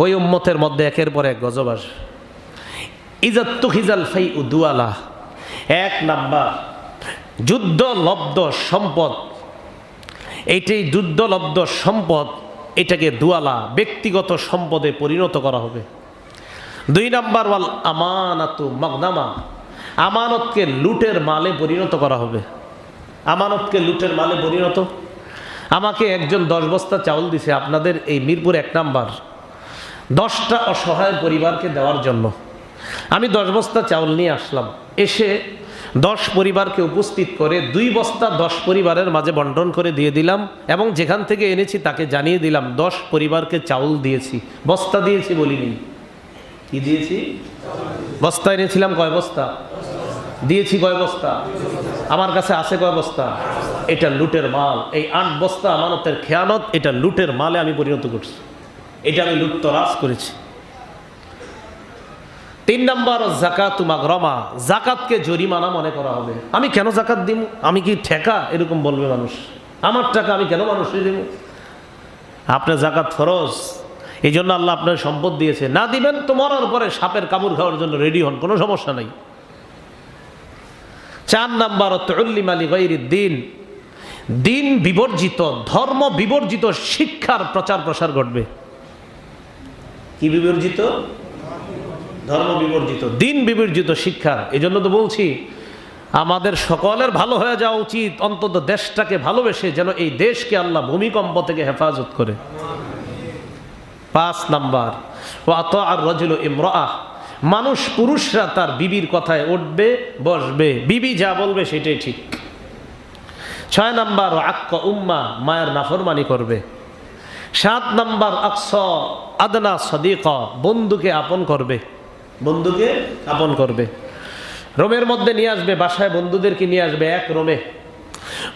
ওই উম্মতের মধ্যে একের পর এক গজব আসবে। ইজাত্তুখিজাল ফাইউ দুয়ালা, 1 নাম্বার যুদ্ধলব্ধ সম্পদ, এইটাই যুদ্ধলব্ধ সম্পদ, এটাকে দুয়ালা ব্যক্তিগত সম্পদে পরিণত করা হবে। 2 নাম্বার ওয়াল আমানাতু মাগনামা, আমানতকে লুটের মালে পরিণত করা হবে। আমানতকে লুটের মালে পরিণত। আমাকে একজন 10 বস্তা চাউল দিছে আপনাদের এই মিরপুর 1 নাম্বার 10টা অসহায় পরিবারকে দেওয়ার জন্য। আমি 10 বস্তা চাউল নিয়ে আসলাম, এসে 10 পরিবারকে উপস্থিত করে 2 বস্তা 10 পরিবারের মাঝে বন্টন করে দিয়ে দিলাম, এবং যেখান থেকে এনেছি তাকে জানিয়ে দিলাম 10 পরিবারকে চাউল দিয়েছি। বস্তা দিয়েছি বলিনি, কি দিয়েছি? বস্তা এনেছিলাম কয় বস্তা? দিয়েছি কয় বস্তা? আমার কাছে আছে কয় বস্তা? এটা লুটের মাল। এই 8 বস্তা আমানতের খেয়ানত, এটা লুটের মালে আমি পরিণত করছি, এটা আমি লুটতরাজ করেছি। 3 নাম্বার যাকাতু মাগরামা, যাকাতকে জরিমানা মনে করা হবে। আমি কেন যাকাত দিব? আমি কি ঠেকা? এরকম বলবে মানুষ। আমার টাকা আমি কেন মানুষকে দিব? আপনার যাকাত ফরজ, এই জন্য আল্লাহ আপনার সম্পদ দিয়েছে। না দিবেন তো মরার পরে সাপের কামড় খাওয়ার জন্য রেডি হন, কোনো সমস্যা নাই। 4 নাম্বার তুল্লিম আলি গায়রিদ দ্বীন, দিন বিবর্জিত, ধর্ম বিবর্জিত শিক্ষার প্রচার প্রসার ঘটবে। কি বিবর্জিত? ধর্ম বিবর্জিত, দিন বিবর্জিত শিক্ষার। এই জন্য তো বলছি আমাদের সকলের ভালো হয়ে যাওয়া উচিত, অন্তত দেশটাকে ভালোবেসে, যেন এই দেশকে আল্লাহ ভূমিকম্প থেকে হেফাজত করে। 5 নাম্বার ওয়াতাআর রাজুলু ইমরাআহ, মানুষ পুরুষরা তার বিবির কথায় উঠবে বসবে, বিবি যা বলবে সেটাই ঠিক। 6 নাম্বার আক্কা উম্মা, মায়ের নাফরমানি করবে। 7 নাম্বার আকসা আদনা সাদিকা, বন্ধুকে আপন করবে, বন্ধুকে আপন করবে। রোমের মধ্যে নিয়ে আসবে, বাসায় বন্ধুদেরকে নিয়ে আসবে এক রোমে।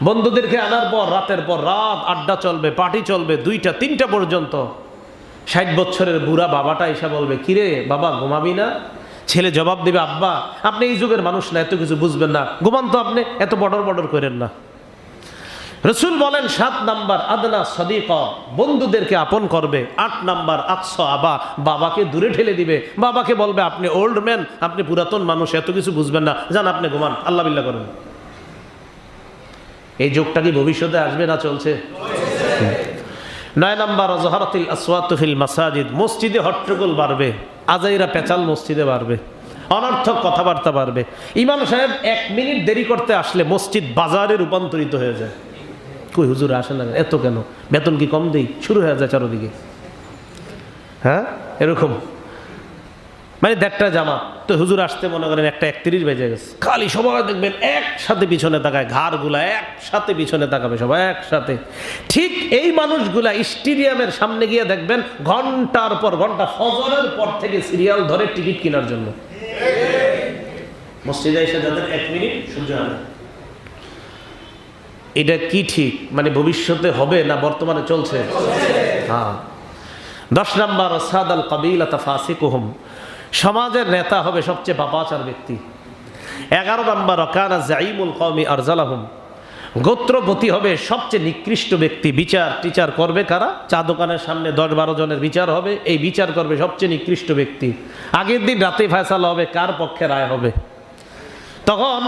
বন্ধুদেরকে আনার পর রাতের পর রাত আড্ডা চলবে, পার্টি চলবে 2টা 3টা পর্যন্ত। 60 বছরের বুড়া বাবাটা এসে বলবে, কিরে বাবা ঘুমাবি না? ছেলে জবাব দেবে, আব্বা আপনি এই যুগের মানুষ না, এত কিছু বুঝবেন না, ঘুমান তো, আপনি এত বডর বডর করেন না। রসুল বলেন 7 নাম্বার আদনা সাদিকা, বন্ধুদেরকে আপন করবে। 8 নাম্বার আকসা আবা, বাবাকে দূরে ঠেলে দিবে, বাবাকে বলবে আপনি ওল্ড ম্যান, আপনি পুরাতন মানুষ, এত কিছু বুঝবেন না, যান আপনি ঘুমান, আল্লাহ বিল্লাহ করেন। এই যুগটা কি ভবিষ্যতে আসবে না চলছে? 9 নাম্বার যহারাতিল আসওয়াতু ফিল মাসাজিদ, মসজিদে হট্টগোল বাড়বে, আজাইরা পেঁচাল মসজিদে বাড়বে, অনর্থক কথাবার্তা বাড়বে। ইমাম সাহেব 1 মিনিট দেরি করতে আসলে মসজিদ বাজারে রূপান্তরিত হয়ে যায়। কই হুজুর আসে না, এত কেন? বেতন কি কম দেই? শুরু হয়ে যায় চারদিকে, হ্যাঁ এরকম। মানে 1:30টা জামাত, তো হুজুর আসতে মনে করেন 1:31 বেজে গেছে। খালি সবাই দেখবেন একসাথে পিছনে তাকায়, ঘাড়গুলা একসাথে পিছনে তাকাবে সবাই একসাথে। ঠিক এই মানুষগুলা স্টেডিয়ামের সামনে গিয়ে দেখবেন ঘন্টার পর ঘন্টা, ফজরের পর থেকে সিরিয়াল ধরে টিকিট কেনার জন্য। মসজিদে এসে যাদের 1 মিনিট সহ্য হয় না। এটা কি ঠিক? মানে ভবিষ্যতে হবে না বর্তমানে চলছে? হ্যাঁ। 10 নাম্বার সাদাল কাবিলাতা ফাসিকুহুম, সমাজের নেতা হবে সবচেয়ে পাপাচার ব্যক্তি। 11 নাম্বার কানা জাইমুল কওমি আরজালাহুম, গোত্রপতি হবে সবচেয়ে নিকৃষ্ট ব্যক্তি। বিচার টিচার করবে কারা? চা দোকানের সামনে 10-12 জনের বিচার হবে, এই বিচার করবে সবচেয়ে নিকৃষ্ট ব্যক্তি। আগের দিন রাতে ফয়সালা হবে কার পক্ষে রায় হবে। তখন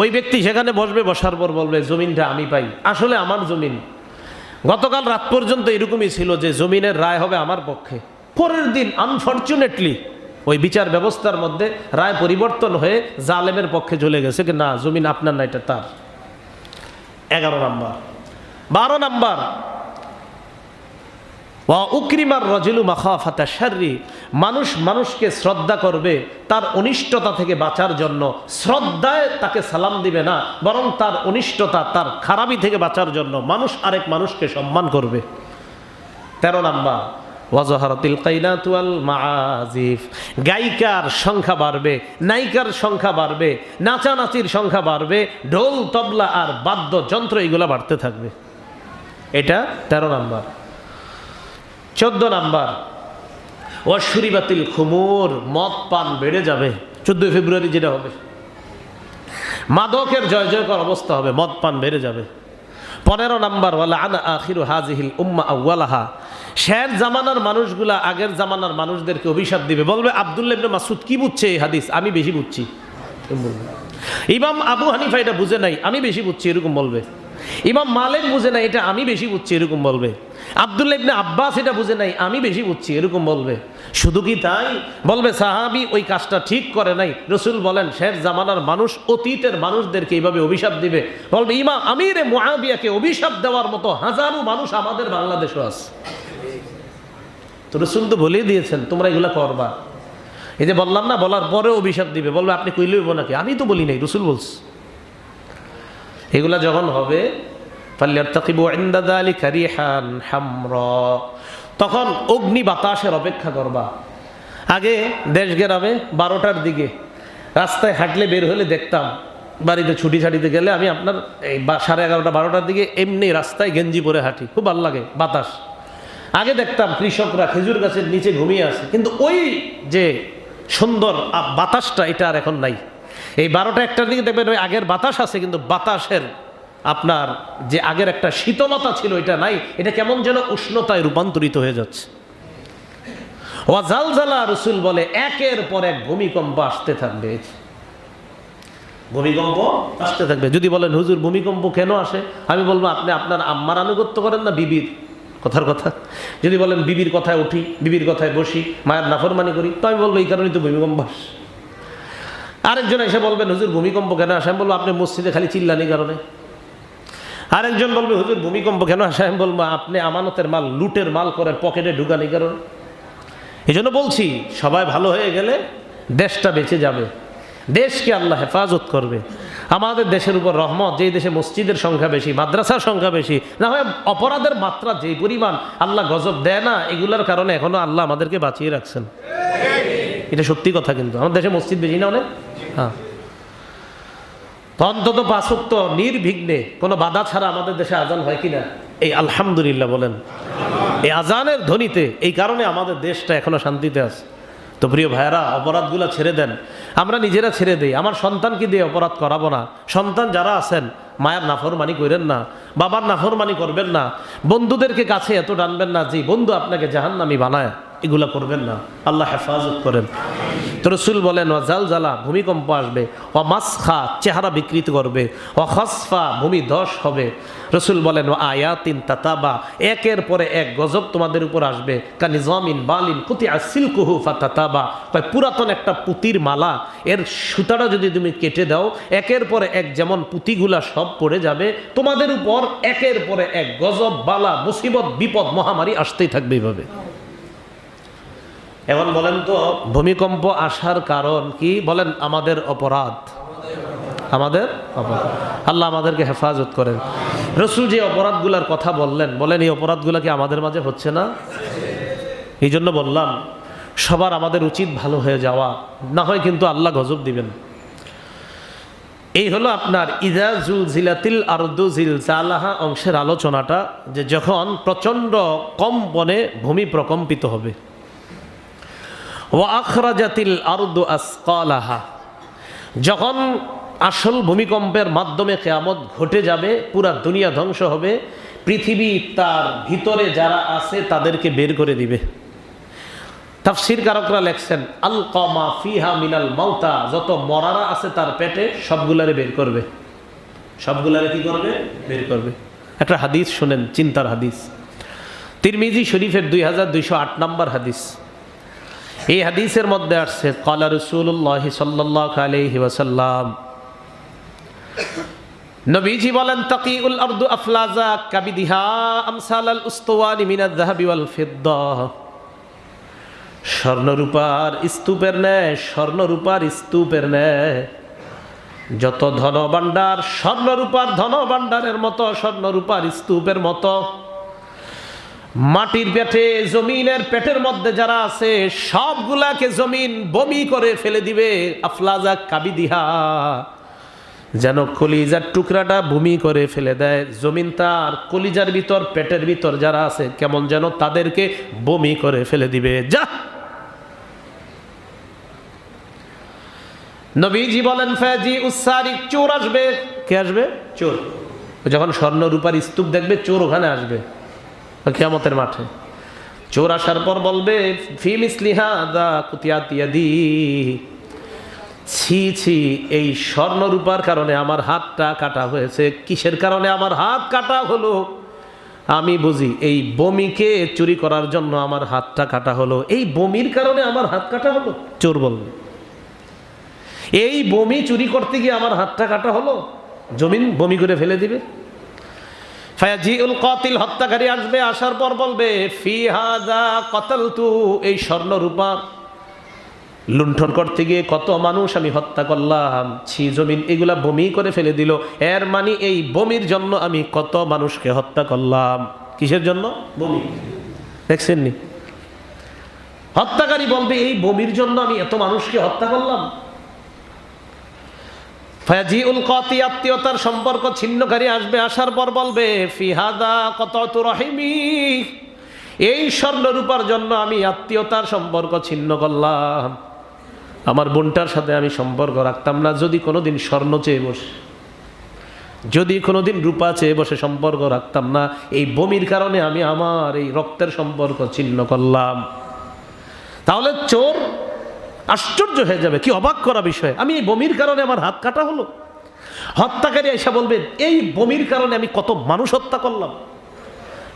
ওই ব্যক্তি সেখানে বসবে, বসার পর বলবে জমিনটা আমি পাই, আসলে আমার জমিন। গতকাল রাত পর্যন্ত এরকমই ছিল যে জমিনের রায় হবে আমার পক্ষে। পরের দিন আনফরচুনেটলি ওই বিচার ব্যবস্থার মধ্যে রায় পরিবর্তন হয়ে জালেমের পক্ষে চলে গেছে, কি না জমিন আপনার না, এটা তার। 11 নাম্বার। 12 নাম্বার ওয়া উকরিমার রাজুলু মাখাফাতা শাররি, মানুষ মানুষকে শ্রদ্ধা করবে তার অনিষ্টতা থেকে বাঁচার জন্য। শ্রদ্ধায় তাকে সালাম দিবে না, বরং তার অনিষ্টতা, তার খারাপি থেকে বাঁচার জন্য মানুষ আরেক মানুষকে সম্মান করবে। 13 নাম্বার ওয়াজহারাতিল কাইনাতু ওয়াল মাআজিফ, গায়িকার সংখ্যা বাড়বে, নায়িকার সংখ্যা বাড়বে, নাচানাচির সংখ্যা বাড়বে, ঢোল তবলা আর বাদ্যযন্ত্র এগুলো বাড়তে থাকবে। এটা 13 নাম্বার। 14 নাম্বার ওয়াশুরিবাতিল খুমুর, মদ পান বেড়ে যাবে। 14 ফেব্রুয়ারি যেটা হবে, মাদকের জয় জয়কার অবস্থা হবে, মদ পান বেড়ে যাবে। 15 নাম্বার, ওয়ালা আনা আখিরু হাযিহিল উম্মাহ আউওয়ালাহা, শেষ জামানার মানুষগুলা আগের জামানার মানুষদেরকে অভিশাপ দিবে, বলবে আব্দুল্লাহ ইবনে মাসউদ কি বুঝছে এই হাদিস, আমি বেশি বুঝছি। ইমাম আবু হানিফা এটা বুঝে নাই, আমি বেশি বুঝছি, এরকম বলবে। ইমাম মালিক বুঝে নাই, এটা আমি বেশি বুঝছি, এরকম বলবে। আব্দুল্লাহ ইবনে আব্বাস এটা বুঝে নাই, আমি বেশি বুঝছি, এরকম বলবে। শুধু কি তাই, বলবে সাহাবী ওই কাজটা ঠিক করে নাই। রাসূল বলেন শেষ জামানার মানুষ অতীতের মানুষদেরকে এইভাবে অভিশাপ দিবে, বলবে ইমাম আমিরে মুআবিয়াকে অভিশাপ দেওয়ার মতো হাজারো মানুষ আমাদের বাংলাদেশে আছে। তো রাসূল তো বলেই দিয়েছেন তোমরা এগুলা করবা। এই যে বললাম না, বলার পরেও অভিশাপ দিবে, বলবে আপনি কইলে হইব নাকি, আমি তো বলি নাই, রাসূল বলছে। এগুলা যখন হবে ফালইয়ারতাকিবু ইনদা যালিকা রিহান হামরা, তখন অগ্নি বাতাসের অপেক্ষা করবা। আগে দেশ গ্রামে 12টার দিকে রাস্তায় হাঁটলে বের হলে দেখতাম, বাড়িতে ছুটি ছাটিতে গেলে আমি আপনার এই 11:30 12টার দিকে এমনি রাস্তায় গেঞ্জি পরে হাঁটি, খুব ভালো লাগে বাতাস। আগে দেখতাম কৃষকরা খেজুর গাছের নিচে ঘুমিয়ে আছে, কিন্তু ওই যে সুন্দর বাতাসটা এটা আর এখন নাই। এই 12টা-1টার দিকে দেখবেন ওই আগের বাতাস আছে, কিন্তু বাতাসের আপনার যে আগের একটা শীতলতা ছিল এটা নাই, এটা কেমন যেন উষ্ণতায় রূপান্তরিত হয়ে যাচ্ছে। ওয়াজালজালা, রাসূল বলে একের পর এক ভূমিকম্প আসতে থাকবে, ভূমিকম্প আসতে থাকবে। যদি বলেন হুজুর ভূমিকম্প কেন আসে, আমি বলবো আপনি আপনার আম্মার আনুগত্য করেন না বিবির কথার কথা? যদি বলেন বিবির কথায় উঠি, বিবির কথায় বসি, মায়ের নাফরমানি করি, তো আমি বলবো এই কারণেই তো ভূমিকম্প আসে। আরেকজন এসে বলবেন হুজুর ভূমিকম্প কেন আসে, আমি বলবো আপনি মসজিদে খালি চিল্লানি কারণে। আরেকজন বলবে হুজুর ভূমিকম্প কেন আসে, আমি বলবো আপনি আমানতের মাল লুটের মাল করে পকেটে ঢুকানি কারণে। এই জন্য বলছি সবাই ভালো হয়ে গেলে দেশটা বেঁচে যাবে, দেশকে আল্লাহ হেফাজত করবে। আমাদের দেশের উপর রহমত, যেই দেশে মসজিদের সংখ্যা বেশি, মাদ্রাসার সংখ্যা বেশি, না হয় অপরাধের মাত্রা যেই পরিমাণ আল্লাহ গজব দেয় না, এগুলোর কারণে এখনো আল্লাহ আমাদেরকে বাঁচিয়ে রাখছেন। এটা সত্যি কথা, কিন্তু আমাদের দেশে মসজিদ বেশি না অনেক। হ্যাঁ, অন্তত 5 ওয়াক্ত নির্বিঘ্নে কোনো বাধা ছাড়া আমাদের দেশে আজান হয় কিনা, এই আলহামদুলিল্লাহ বলেন। এই আজানের ধ্বনিতে এই কারণে আমাদের দেশটা এখনো শান্তিতে আছে। তো প্রিয় ভাইয়েরা, অপরাধগুলো ছেড়ে দেন, আমরা নিজেরা ছেড়ে দেই। আমার সন্তানকে দিয়ে অপরাধ করাবো না। সন্তান যারা আছেন মায়ের নাফরমানি করেন না, বাবার নাফরমানি করবেন না, বন্ধুদেরকে কাছে এত টানবেন না যে বন্ধু আপনাকে জাহান্নামী বানায়, এগুলা করবেন না। আল্লাহ হেফাজত করেন। তো রাসূল বলেন ওয়াজালজালা, ভূমিকম্প আসবে, ওয়া মাসখা, চেহারা বিকৃত করবে, ওয়া খাসফা, ভূমি ধস হবে। রাসূল বলেন ওয়া আয়াতিন তাতাবা, একের পরে এক গজব তোমাদের উপর আসবে। কানিজামিন বালিন কুতিয়া সিলকুহু ফাতাতাবা, কয় পুরাতন একটা পুতির মালা, এর সুতাটা যদি তুমি কেটে দাও, একের পরে এক যেমন পুঁতিগুলা সব পড়ে যাবে, তোমাদের উপর একের পরে এক গজব, বালা, মুসিবত, বিপদ, মহামারী আসতেই থাকবে এইভাবে। এখন বলেন তো ভূমিকম্প আসার কারণ কি? বলেন আমাদের অপরাধ, আমাদের অপরাধ। আল্লাহ আমাদেরকে হেফাজত করেন। রাসূল যে অপরাধগুলোর কথা বললেন, বলেন এই অপরাধগুলো কি আমাদের মাঝে হচ্ছে না? এই জন্য বললাম সবার আমাদের উচিত ভালো হয়ে যাওয়া, না হয় কিন্তু আল্লাহ গজব দিবেন। এই হলো আপনার ইযা জুলজিলাতিল আরদু জিলজালাহা অংশের আলোচনাটা, যে যখন প্রচণ্ড কম্পনে ভূমি প্রকম্পিত হবে। ওয়া আখরাজাতিল আরদু আসকালাহা, যখন আসল ভূমিকম্পের মাধ্যমে কিয়ামত ঘটে যাবে, পুরা দুনিয়া ধ্বংস হবে, পৃথিবী তার ভিতরে যারা আছে তাদেরকে বের করে দিবে। তাফসীর কারকরা লেখছেন আলকা মা ফিহা মিনাল মাউতা, যত মরারা আছে তার পেটে সবগুলারে বের করবে। সবগুলারে কি করবে? বের করবে। একটা হাদিস শুনেন, চিন্তার হাদিস, তিরমিজি শরীফের 2208 নম্বর হাদিস। এই হাদিসের মধ্যে আসছে ক্বালা রাসূলুল্লাহ সাল্লাল্লাহু আলাইহি ওয়াসাল্লাম, নবীজি বলেন তাকিউল আরদু আফলাজা কাবিদিহা আমসালাল উসতুওয়ানি মিনাল যাহাবি ওয়াল ফিদ্দা, স্বর্ণরূপার স্তূপের ন্যায়, স্বর্ণরূপার স্তূপের ন্যায় যত ধনভাণ্ডার, স্বর্ণরূপার ধনভাণ্ডারের মতো, স্বর্ণরূপার স্তূপের মতো মাটির পেটে, জমিনের পেটের মধ্যে যারা আছে সবগুলাকে জমিন বমি করে ফেলে দিবে। আফলাজা কাবিদিহা, যেন কলিজার টুকরাটা ভূমি করে ফেলে দেয়। জমিন তার কলিজার ভিতর, পেটের ভিতর যারা আছে কেমন যেন তাদেরকে বমি করে ফেলে দিবে। যা নবীজি বলেন ফাজি উসারিক, চোর আসবে। কে আসবে? চোর। যখন স্বর্ণ রূপার স্তূপ দেখবে চোর ওখানে আসবে কিয়ামতের মাঠে। চোর আসার পর বলবে ফি মিসলি হাযা কুতিয়াত ইয়াদি, ছি ছি এই স্বর্ণ রূপার কারণে আমার হাতটা কাটা হয়েছে। কিসের কারণে আমার হাত কাটা হলো? আমি বুঝি এই বমিকে চুরি করার জন্য আমার হাতটা কাটা হলো, এই বমির কারণে আমার হাত কাটা হলো। চোর বলবে এই বমি চুরি করতে গিয়ে আমার হাতটা কাটা হলো। জমিন বমি করে ফেলে দিবে। ফায়াজিউল কাতিল, হত্যাকারী আসবে, আসার পর বলবে ফি হাযা কাতালতু, এই স্বর্ণ রূপা লুণ্ঠন করতে গিয়ে কত মানুষ আমি হত্যা করলাম। ছি জমিন এগুলা বমি করে ফেলে দিল। এর মানে এই বমির জন্য আমি কত মানুষকে হত্যা করলাম। কিসের জন্য? বমি। দেখছেন নি? হত্যাকারী বলবে এই বমির জন্য আমি এত মানুষকে হত্যা করলাম। ফায়াজিউল কাতি, আত্মীয়তার সম্পর্ক ছিন্নকারী আসবে, আসার পর বলবে ফি হাযা কাতাতু রাহিমি, এই স্বর্ণ রূপার জন্য আমি আত্মীয়তার সম্পর্ক ছিন্ন করলাম। আমার বোনটার সাথে আমি সম্পর্ক রাখতাম না, যদি কোনোদিন স্বর্ণ চেয়ে বসে, যদি কোনোদিন রূপা চেয়ে বসে সম্পর্ক রাখতাম না, এই বমির কারণে আমি আমার এই রক্তের সম্পর্ক ছিন্ন করলাম। তাহলে চোর আশ্চর্য হয়ে যাবে, কি অবাক করা বিষয়, আমি এই বমির কারণে আমার হাত কাটা হলো। হত্যাকারী এসে বলবে এই বমির কারণে আমি কত মানুষ হত্যা করলাম।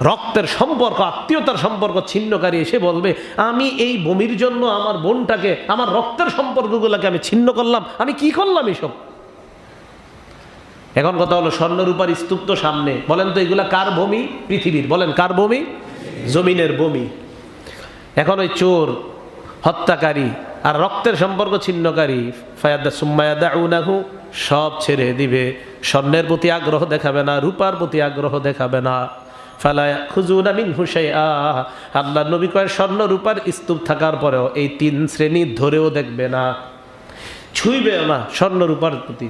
রক্তের সম্পর্ক, আত্মীয়তার সম্পর্ক ছিন্নকারী এসে বলবে আমি এই বমির জন্য আমার বোনটাকে, আমার রক্তের সম্পর্কগুলোকে আমি ছিন্ন করলাম। আমি কি করলাম এসব? এখন কথা হলো স্বর্ণরূপার স্তূপ তো সামনে, বলেন তো এগুলা কার বমি? পৃথিবীর। বলেন কার বমি? জমিনের বমি। এখন ওই চোর, হত্যাকারী আর রক্তের সম্পর্ক ছিন্নকারী ফায়াদা সুম্মায়াদাউনাহু, সব ছেড়ে দিবে। স্বর্ণের প্রতি আগ্রহ দেখাবে না, রূপার প্রতি আগ্রহ দেখাবে না। ফালা ইয়াখুযুনা মিনহু শাইআ, আল্লাহর নবী কয় স্বর্ণ রূপার স্তূপ থাকার পরেও এই তিন শ্রেণী ধরেও দেখবে না, ছুঁইবেও না স্বর্ণ রূপার প্রতি।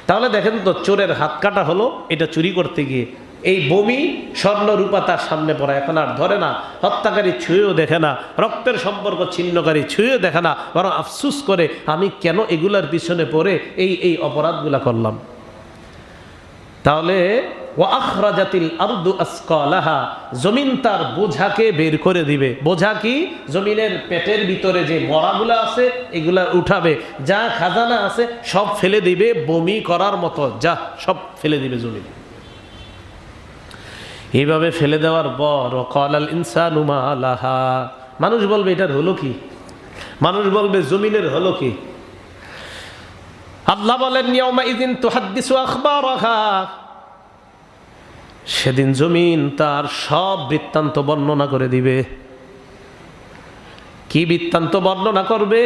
তাহলে দেখেন তো চোরের হাত কাটা হলো এটা চুরি করতে গিয়ে, এই বমি স্বর্ণ রূপা তার সামনে পড়া, এখন আর ধরে না। হত্যাকারী ছুঁয়েও দেখে না, রক্তের সম্পর্ক ছিন্নকারী ছুঁয়েও দেখে না, বরং আফসুস করে আমি কেন এগুলার পিছনে পড়ে এই অপরাধগুলা করলাম। তাহলে ওয়া আখরাজাতিল আরদু আসকালাহা, জমিন তার বোঝাকে বের করে দিবে। বোঝা কি? জমিনের পেটের ভিতরে যে মরাগুলা আছে এগুলা উঠাবে, যা খাজানা আছে সব ফেলে দিবে, বমি করার মতো যা সব ফেলে দিবে জমিন। এইভাবে ফেলে দেওয়ার পর ওয়াকালাল ইনসানু মা লাহা, মানুষ বলবে এটার হলো কি? মানুষ বলবে জমিনের হলো কি? আল্লাহ বলেন ইয়াউমা ইযিন তুহাদ্দিসু আখবারাহা, সেদিন জমিন তার সব বৃত্তান্ত বর্ণনা করে দিবে। কি বৃত্তান্ত বর্ণনা করবে?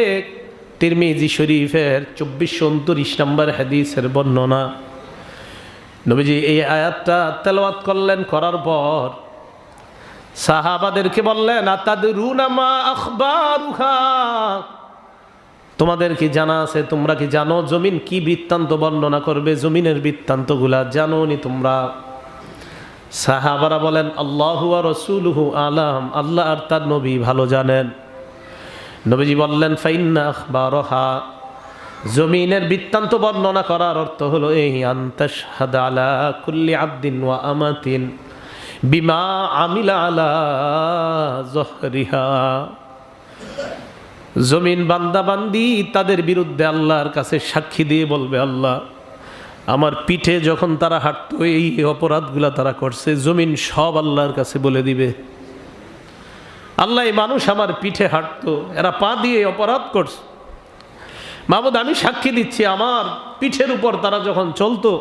তিরমিজি শরীফের 2429 নম্বর হাদিসের বর্ণনা। নবীজি এই আয়াতটা তেলাওয়াত করলেন, করার পর সাহাবাদেরকে বললেন আতাদরুনা মা আখবারুহা, তোমাদের কি জানা আছে, তোমরা কি জানো জমিন কি বৃত্তান্ত বর্ণনা করবে? জমিনের বৃত্তান্তগুলা জানো নি তোমরা? সাহাবারা বলেন আল্লাহু ওয়া রাসূলুহু আলাম, আল্লাহ আর তার নবী ভালো জানেন। নবীজি বললেন ফাইন্না আখবারহা, জমিনের বৃত্তান্ত বর্ণনা করার অর্থ হলো এই আনতাশহাদ আলা কুল্লি আবদিন ওয়া আমাতিন বিমা আমিলা আলা যহরিহা, জমিন বান্দা বান্দি তাদের বিরুদ্ধে আল্লাহর কাছে সাক্ষী দিয়ে বলবে আল্লাহ আমার পিঠে যখন তারা হাঁটতো এই অপরাধগুলা তারা করছে, জমিন সব আল্লাহর কাছে বলে দিবে আল্লাহ এই মানুষ আমার পিঠে হাঁটতো, এরা পা দিয়ে অপরাধ করছে, মাহমুদ আমি সাক্ষী দিচ্ছি আমার পিঠের উপর তারা যখন চলতো,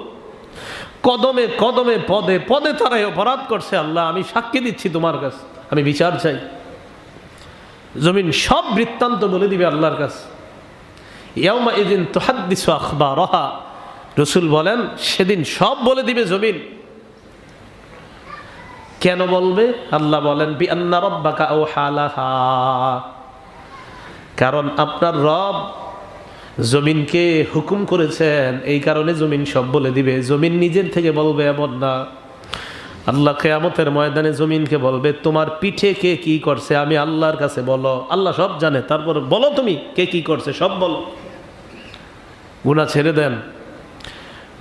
কদমে কদমে পদে পদে তারা অপরাধ করছে, আল্লাহ আমি সাক্ষী দিচ্ছি তোমার কাছে, আমি বিচার চাই। জমিন সব বৃত্তান্ত বলে দিবে আল্লাহর কাছে। ইয়াউমা ইযিন তুহাদ্দিসু আখবারাহা, রাসূল বলেন সেদিন সব বলে দিবে জমিন। কেন বলবে? আল্লাহ বলেন বিআন্না রাব্বাকা আওহা লাহা, কারণ আপনার রব জমিনকে হুকুম করেছেন, এই কারণে জমিন সব বলে দিবে। জমিন নিজের থেকে বলবে এমন না। আল্লাহ কিয়ামতের ময়দানে জমিনকে বলবে তোমার পিঠে কে কি করছে আমি আল্লাহর কাছে বলো, আল্লাহ সব জানে, তারপর বলো তুমি কে কি করছে সব বলো। গুনাহ ছেড়ে দেন,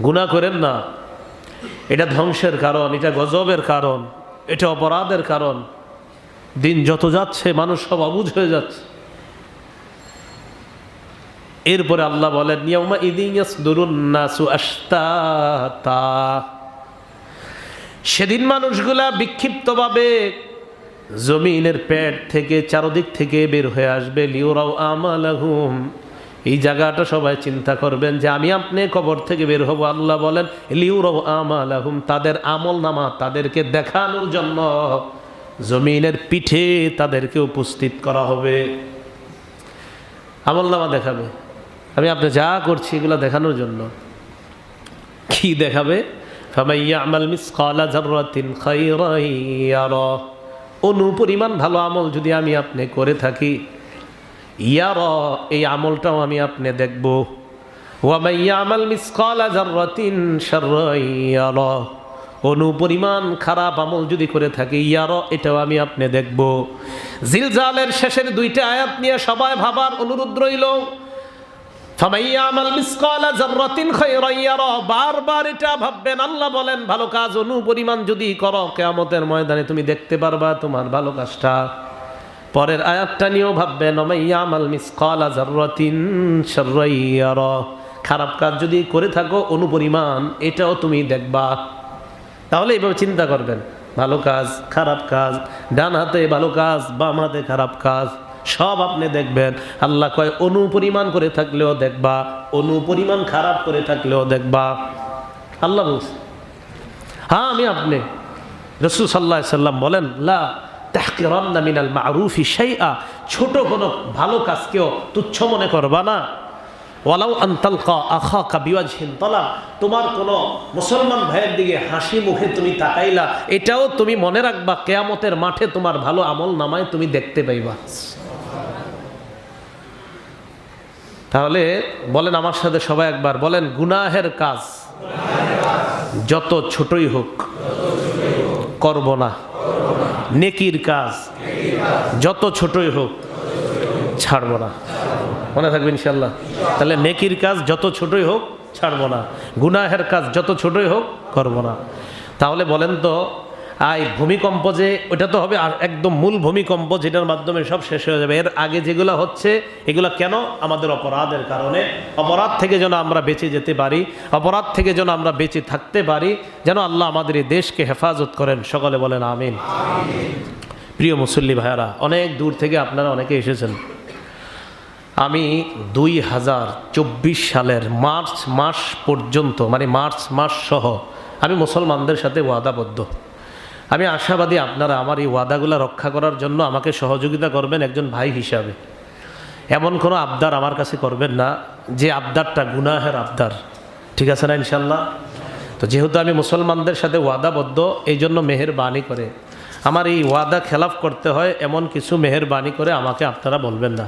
গুনাহ করেন না। এটা ধ্বংসের কারণ, এটা গজবের কারণ, এটা অপরাধের কারণ। দিন যত যাচ্ছে মানুষ সব অবুঝ হয়ে যাচ্ছে। এরপরে আল্লাহ বলেন ইয়াউমা ইদিন ইয়াসদুরুন নাসু আশতাতা, সেদিন মানুষগুলা বিক্ষিপ্তভাবে জমিনের পেট থেকে চারদিক থেকে বের হয়ে আসবে। লিউরাও আমালাহুম, এই জায়গাটা সবাই চিন্তা করবেন যে আমি আপনি কবর থেকে বের হব। আল্লাহ বলেন লিউরাও আমালাহুম, তাদের আমল নামা তাদেরকে দেখানোর জন্য জমিনের পিঠে তাদেরকে উপস্থিত করা হবে। আমল নামা দেখাবে, আমি আপনি যা করছি এগুলো দেখানোর জন্য। কি দেখাবে? ফামান ইয়ামাল মিসকালা যাররাতিন খায়রান ইয়ারা, অনুপরিমাণ ভালো আমল যদি আমি আপনি করে থাকি, ইয়ারা, এই আমলটাও আমি আপনি দেখব। ওয়া মান ইয়ামাল মিসকালা যাররাতিন শাররান ইয়ারা, অনুপরিমাণ খারাপ আমল যদি করে থাকি, ইয়ারা, এটাও আমি আপনি দেখব। জিলজালের শেষের দুইটা আয়াত নিয়ে সবাই ভাবার অনুরোধ রইল। ফামান ইয়ামাল মিসকালা যাররাতিন খায়রান ইয়ারা, বারবার এটা ভাববেন। আল্লাহ বলেন ভালো কাজ অনুপরিমাণ যদি করো, কিয়ামতের ময়দানে তুমি দেখতে পারবা তোমার ভালো কাজটা। পরের আয়াতটা নিয়েও ভাববেন ওয়া মান ইয়ামাল মিসকালা যাররাতিন শাররান ইয়ারা, খারাপ কাজ যদি করে থাকো অনুপরিমাণ, এটাও তুমি দেখবা। তাহলে এইভাবে চিন্তা করবেন, ভালো কাজ খারাপ কাজ, ডান হাতে ভালো কাজ বাম হাতে খারাপ কাজ, সব আপনি দেখবেন। আল্লাহ কয় অনুপরিমাণ করে থাকলেও দেখবা, অনুপরিমাণ খারাপ করে থাকলেও দেখবা। আল্লাহ বলছে, হ্যাঁ আমি আপনি। রাসূল সাল্লাল্লাহু আলাইহি সাল্লাম বলেন লা তাহকিরান্না মিনাল মারুফি শাইআ, ছোট কোনো ভালো কাজকেও তুচ্ছ মনে করবা না। ওয়ালাউ আন তালকা আখাকা বিওয়াজহিন তালাক, তোমার কোনো মুসলমান ভাইয়ের দিকে হাসি মুখে তুমি তাকাইলা, এটাও তুমি মনে রাখবা, কিয়ামতের মাঠে তোমার ভালো আমল নামায় তুমি দেখতে পাইবা। তাহলে বলেন আমার সাথে সবাই একবার বলেন, গুনাহের কাজ যত ছোটই হোক করব না, নেকির কাজ যত ছোটই হোক ছাড়ব না। মনে থাকবে ইনশাল্লাহ। তাহলে নেকির কাজ যত ছোটই হোক ছাড়ব না, গুনাহের কাজ যত ছোটই হোক করব না। তাহলে বলেন তো ভূমিকম্প যে ওটা তো হবে আর একদম মূল ভূমিকম্প, যেটার মাধ্যমে সব শেষ হয়ে যাবে। এর আগে যেগুলো হচ্ছে এগুলো কেন? আমাদের অপরাধের কারণে। অপরাধ থেকে যেন আমরা বেঁচে যেতে পারি, অপরাধ থেকে যেন আমরা বেঁচে থাকতে পারি, যেন আল্লাহ আমাদের এই দেশকে হেফাজত করেন। সকলে বলেন আমিন। প্রিয় মুসল্লি ভাইয়ারা, অনেক দূর থেকে আপনারা অনেকে এসেছেন। আমি 2024 সালের মার্চ মাস পর্যন্ত, মানে মার্চ মাস সহ আমি মুসলমানদের সাথে ওয়াদাবদ্ধ। আমি আশাবাদী আপনারা আমার এই ওয়াদাগুলো রক্ষা করার জন্য আমাকে সহযোগিতা করবেন একজন ভাই হিসাবে। এমন কোনো আবদার আমার কাছে করবেন না যে আবদারটা গুনাহের আবদার, ঠিক আছে না ইনশাল্লাহ? তো যেহেতু আমি মুসলমানদের সাথে ওয়াদাবদ্ধ, এই জন্য মেহেরবানি করে আমার এই ওয়াদা খেলাফ করতে হয় এমন কিছু মেহেরবানি করে আমাকে আপনারা বলবেন না।